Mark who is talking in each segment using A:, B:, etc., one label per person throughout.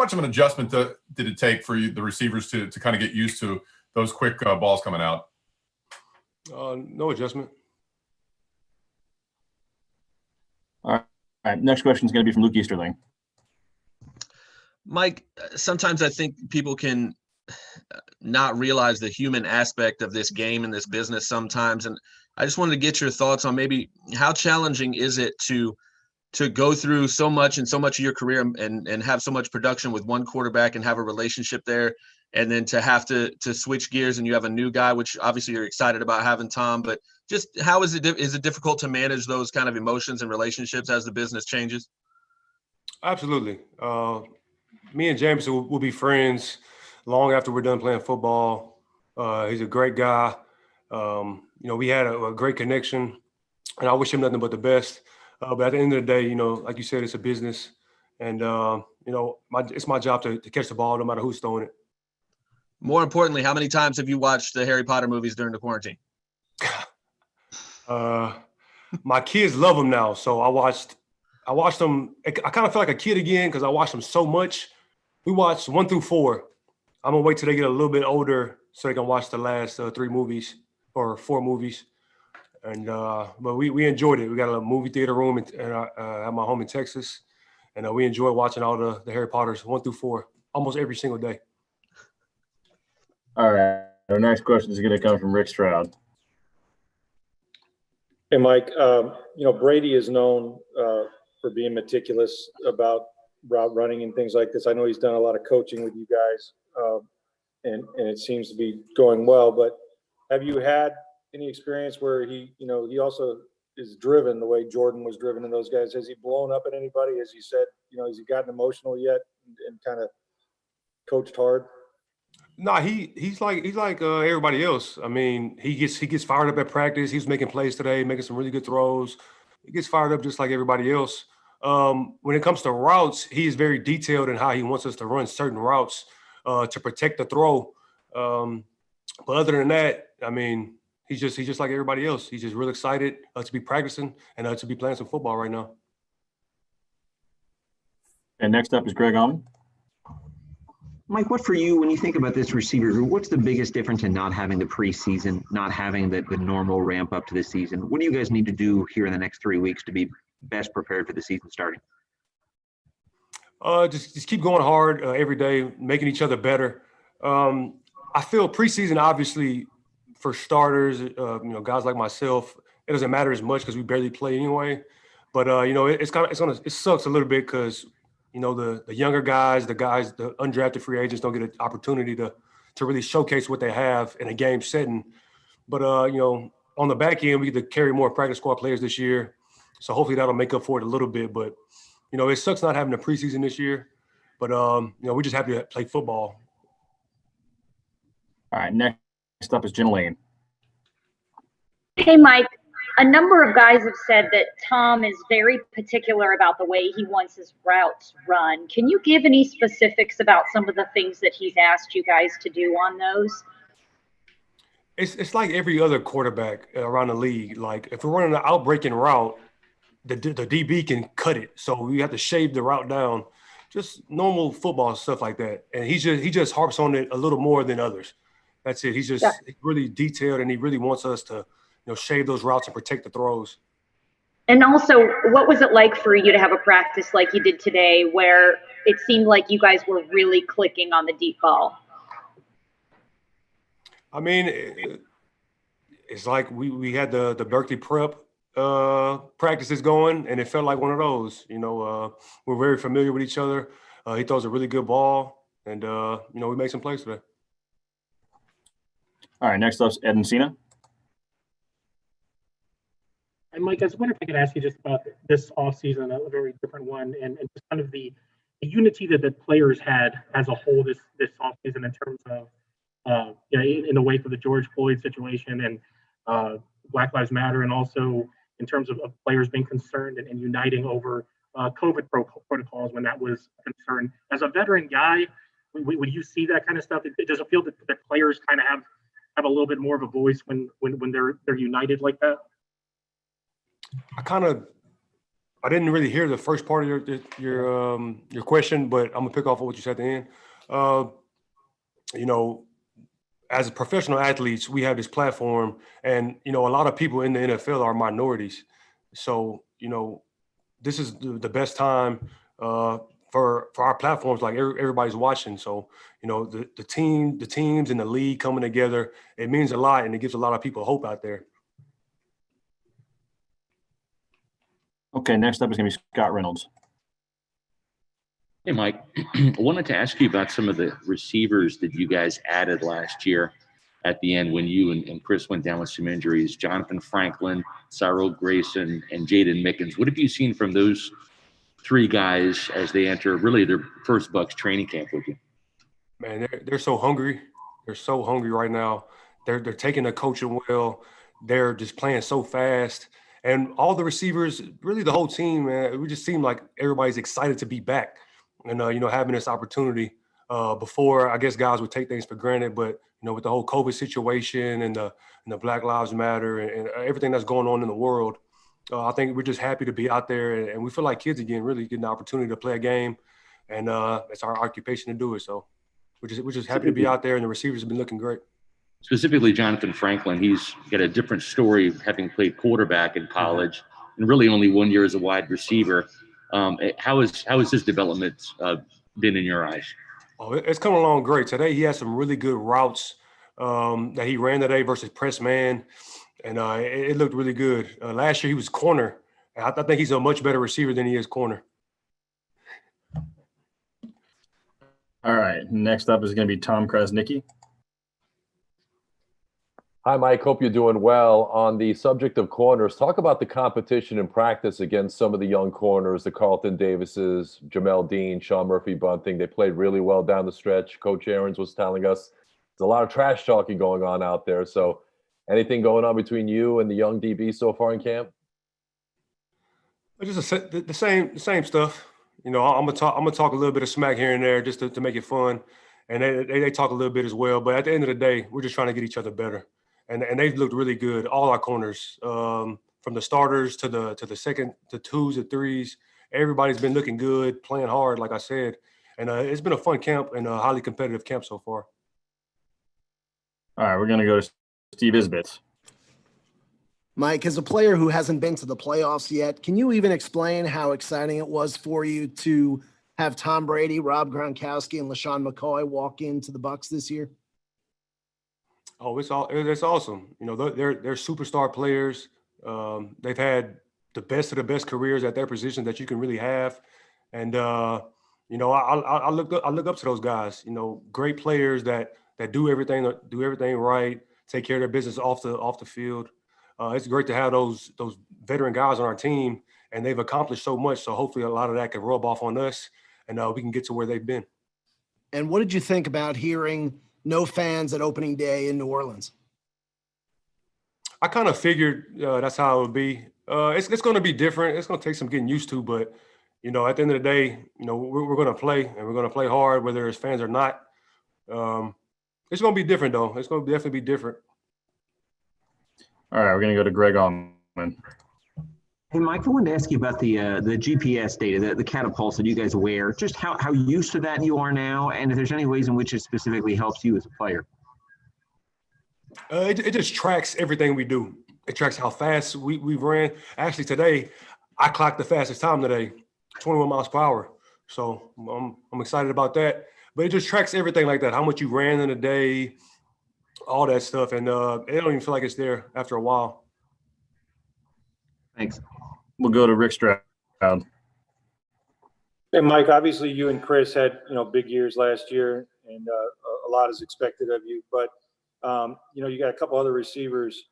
A: much of an adjustment did it take for you, the receivers to kind of get used to those quick balls coming out?
B: No adjustment.
C: All right. Next question is going to be from Luke Easterling.
D: Mike, sometimes I think people can not realize the human aspect of this game and this business sometimes. And I just wanted to get your thoughts on maybe how challenging is it to go through so much and so much of your career and have so much production with one quarterback and have a relationship there, and then to have to switch gears and you have a new guy, which obviously you're excited about having Tom, but just how is it difficult to manage those kind of emotions and relationships as the business changes? Absolutely.
B: Me and James will be friends long after we're done playing football. He's a great guy. We had a great connection, and I wish him nothing but the best. But at the end of the day, like you said, it's a business, and it's my job to catch the ball no matter who's throwing it.
D: More importantly, how many times have you watched the Harry Potter movies during the quarantine?
B: My kids love them now, so I watched them. I kind of feel like a kid again because I watched them so much. We watched 1 through 4. I'm gonna wait till they get a little bit older so they can watch the last 3 movies or 4 movies. And but we enjoyed it. We got a movie theater room at my home in Texas, and we enjoy watching all the Harry Potters 1 through 4 almost every single day.
C: All right. Our next question is going to come from Rick Stroud.
E: Hey, Mike. Brady is known for being meticulous about route running and things like this. I know he's done a lot of coaching with you guys, and it seems to be going well. But have you had any experience where he also is driven the way Jordan was driven and those guys? Has he blown up at anybody? As you said, has he gotten emotional yet and kind of coached hard?
B: No, he's like everybody else. I mean, he gets fired up at practice. He's making plays today, making some really good throws. He gets fired up just like everybody else. When it comes to routes, he's very detailed in how he wants us to run certain routes to protect the throw. But other than that, I mean, he's just like everybody else. He's just real excited to be practicing and to be playing some football right now.
C: And next up is Greg Allman.
F: Mike, what for you, when you think about this receiver group, what's the biggest difference in not having the preseason, not having the normal ramp up to the season? What do you guys need to do here in the next 3 weeks to be best prepared for the season starting?
B: Just keep going hard every day, making each other better. I feel preseason, obviously, for starters, guys like myself, it doesn't matter as much because we barely play anyway. But it sucks a little bit because the younger guys, the undrafted free agents don't get an opportunity to really showcase what they have in a game setting. But on the back end, we get to carry more practice squad players this year, so hopefully that'll make up for it a little bit. But it sucks not having a preseason this year. But we're just happy to play football.
C: All right, next up is Jen Lane.
G: Hey, Mike. A number of guys have said that Tom is very particular about the way he wants his routes run. Can you give any specifics about some of the things that he's asked you guys to do on those?
B: It's like every other quarterback around the league. Like if we're running an out-breaking route, the DB can cut it. So we have to shave the route down. Just normal football stuff like that. And he just harps on it a little more than others. That's it. He's really detailed, and he really wants us to shave those routes and protect the throws.
G: And also, what was it like for you to have a practice like you did today where it seemed like you guys were really clicking on the deep ball?
B: I mean, it's like we had the Berkeley prep practices going, and it felt like one of those. We're very familiar with each other. He throws a really good ball, and, we make some plays today.
C: All right, next up is Ed Encina.
H: And Mike, I was wondering if I could ask you just about this offseason, a very different one, and just kind of the unity that the players had as a whole this offseason in terms of, in the wake of the George Floyd situation and Black Lives Matter, and also in terms of players being concerned and uniting over COVID protocols when that was a concern. As a veteran guy, would you see that kind of stuff? Does it feel that the players kind of have a little bit more of a voice when they're united like that?
B: I kind of I didn't really hear the first part of your question, but I'm gonna pick off of what you said at the end. You know, as professional athletes, we have this platform, and you know, a lot of people in the NFL are minorities. So, you know, this is the best time for our platforms. Like everybody's watching, so you know, the teams and the league coming together, it means a lot, and it gives a lot of people hope out there.
C: Okay, next up is going to be Scott Reynolds.
I: Hey, Mike. I wanted to ask you about some of the receivers that you guys added last year at the end when you and Chris went down with some injuries. Jonathan Franklin, Cyril Grayson, and Jaden Mickens. What have you seen from those three guys as they enter really their first Bucs training camp with you?
B: Man, they're so hungry. They're so hungry right now. They're taking the coaching well. They're just playing so fast. And all the receivers, really the whole team, man, we just seem like everybody's excited to be back and, you know, having this opportunity. Before, I guess guys would take things for granted, but, you know, with the whole COVID situation and the Black Lives Matter and everything that's going on in the world, I think we're just happy to be out there. And we feel like kids again, really getting the opportunity to play a game. And it's our occupation to do it. So we're just happy to be out there, and the receivers have been looking great.
I: Specifically, Jonathan Franklin, he's got a different story having played quarterback in college and really only 1 year as a wide receiver. How has his development been in your eyes?
B: Oh, it's coming along great. Today he had some really good routes that he ran today versus press man, and it looked really good. Last year he was corner. I think he's a much better receiver than he is corner.
C: All right, next up is going to be Tom Krasnicki.
J: Hi, Mike. Hope you're doing well. On the subject of corners, talk about the competition in practice against some of the young corners, the Carlton Davises, Jamel Dean, Sean Murphy-Bunting. They played really well down the stretch. Coach Aarons was telling us there's a lot of trash talking going on out there. So anything going on between you and the young DB so far in camp?
B: Just the same stuff. You know, I'm gonna talk a little bit of smack here and there just to make it fun, and they talk a little bit as well. But at the end of the day, we're just trying to get each other better. And they've looked really good, all our corners, from the starters to the second, to twos, to threes. Everybody's been looking good, playing hard, like I said. And it's been a fun camp and a highly competitive camp so far.
C: All right, we're going to go to Steve Isbitz.
K: Mike, as a player who hasn't been to the playoffs yet, can you even explain how exciting it was for you to have Tom Brady, Rob Gronkowski, and LaShawn McCoy walk into the Bucs this year?
B: Oh, it's awesome. You know, they're superstar players. They've had the best of the best careers at their position that you can really have. And you know, I look up to those guys. You know, great players that do everything right, take care of their business off the field. It's great to have those veteran guys on our team, and they've accomplished so much. So hopefully, a lot of that can rub off on us, and we can get to where they've been.
K: And what did you think about hearing no fans at opening day in New Orleans?
B: I kind of figured that's how it would be. It's going to be different. It's going to take some getting used to, but you know, at the end of the day, you know, we're going to play, and we're going to play hard, whether it's fans or not. It's going to be different, though. It's going to definitely be different.
C: All right, we're going to go to Greg Allman.
F: Hey, Mike, I wanted to ask you about the GPS data, the catapults that you guys wear, just how used to that you are now, and if there's any ways in which it specifically helps you as a player.
B: It just tracks everything we do. It tracks how fast we ran. Actually, today, I clocked the fastest time today, 21 miles per hour. So I'm excited about that. But it just tracks everything like that, how much you ran in a day, all that stuff. And it don't even feel like it's there after a while.
F: Thanks.
C: We'll go to Rick Stroud.
E: Hey, Mike, obviously you and Chris had, you know, big years last year, and a lot is expected of you. But, you know, you got a couple other receivers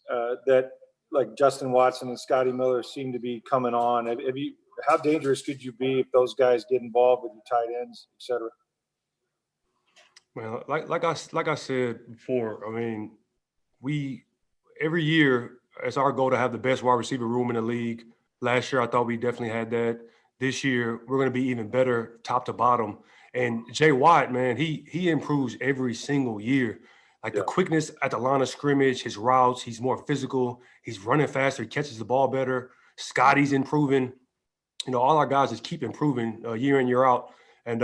E: that, like Justin Watson and Scotty Miller, seem to be coming on. How dangerous could you be if those guys get involved with your tight ends, et cetera?
B: Well, like I said before, I mean, every year it's our goal to have the best wide receiver room in the league. Last year, I thought we definitely had that. This year, we're going to be even better top to bottom. And Jay Watt, man, he improves every single year. Like the quickness at the line of scrimmage, his routes, he's more physical. He's running faster. He catches the ball better. Scotty's improving. all our guys just keep improving year in, year out. And,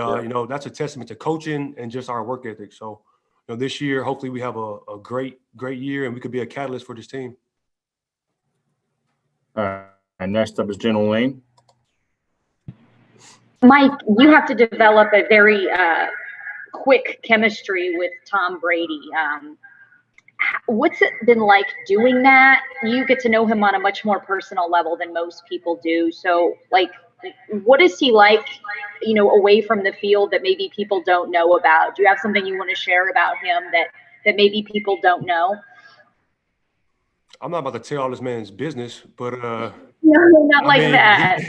B: that's a testament to coaching and just our work ethic. So, this year, hopefully we have a great year and we could be a catalyst for this team.
C: All right. Next up is Jen Wayne.
G: Mike, you have to develop a very quick chemistry with Tom Brady. What's it been like doing that? You get to know him on a much more personal level than most people do. So, what is he like, away from the field that maybe people don't know about? Do you have something you want to share about him that maybe people don't know?
B: I'm not about to tell all this man's business, but
G: no, not like that.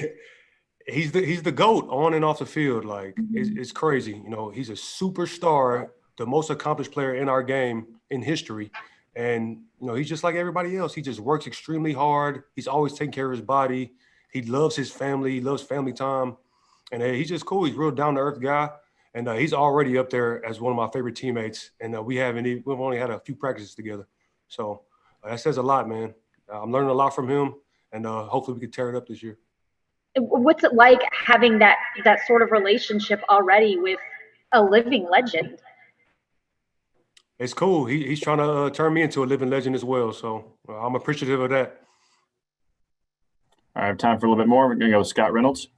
B: He's the GOAT on and off the field. It's crazy. He's a superstar, the most accomplished player in our game in history. And, he's just like everybody else. He just works extremely hard. He's always taking care of his body. He loves his family. He loves family time. And he's just cool. He's a real down-to-earth guy. And he's already up there as one of my favorite teammates. And we've only had a few practices together. So that says a lot, man. I'm learning a lot from him. And hopefully we can tear it up this year.
G: What's it like having that sort of relationship already with a living legend?
B: It's cool. He's trying to turn me into a living legend as well. So I'm appreciative of that.
C: I have time for a little bit more. We're going to go with Scott Reynolds.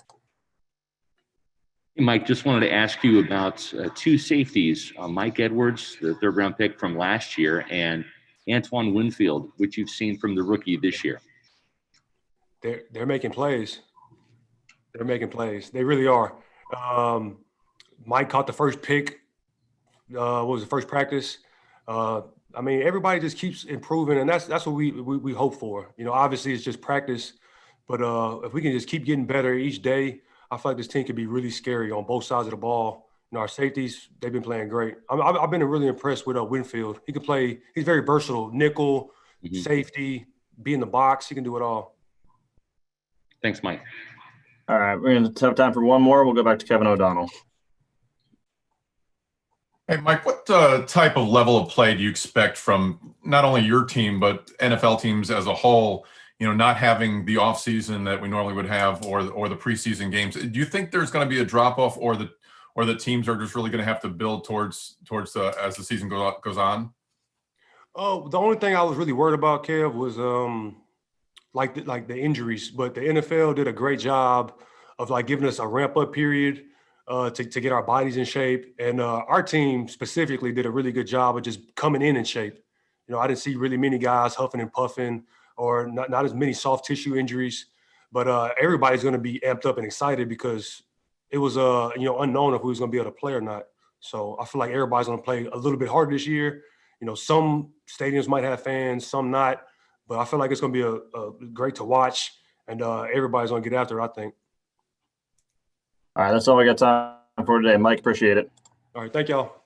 I: Hey, Mike, just wanted to ask you about two safeties, Mike Edwards, the third-round pick from last year, and Antoine Winfield, which you've seen from the rookie this year.
B: They're making plays. They're making plays. They really are. Mike caught the first pick. What was the first practice? Everybody just keeps improving, and that's what we hope for. Obviously it's just practice, but if we can just keep getting better each day, I feel like this team could be really scary on both sides of the ball. Our safeties, they've been playing great. I've been really impressed with Winfield. He can play. He's very versatile. Nickel, safety, be in the box. He can do it all.
I: Thanks, Mike.
C: All right, we're going to have time for one more. We'll go back to Kevin O'Donnell.
A: Hey, Mike, what type of level of play do you expect from not only your team, but NFL teams as a whole, not having the offseason that we normally would have or the preseason games? Do you think there's going to be a drop-off or the teams are just really going to have to build towards as the season goes on?
B: Oh, the only thing I was really worried about, Kev, was the injuries. But the NFL did a great job of giving us a ramp-up period to get our bodies in shape. And our team specifically did a really good job of just coming in shape. I didn't see really many guys huffing and puffing or not as many soft tissue injuries. But everybody's going to be amped up and excited because it was unknown if we was going to be able to play or not. So I feel like everybody's going to play a little bit harder this year. Some stadiums might have fans, some not. But I feel like it's going to be a great to watch, and everybody's going to get after it, I think.
C: All right, that's all we got time for today. Mike, appreciate it.
B: All right, thank y'all.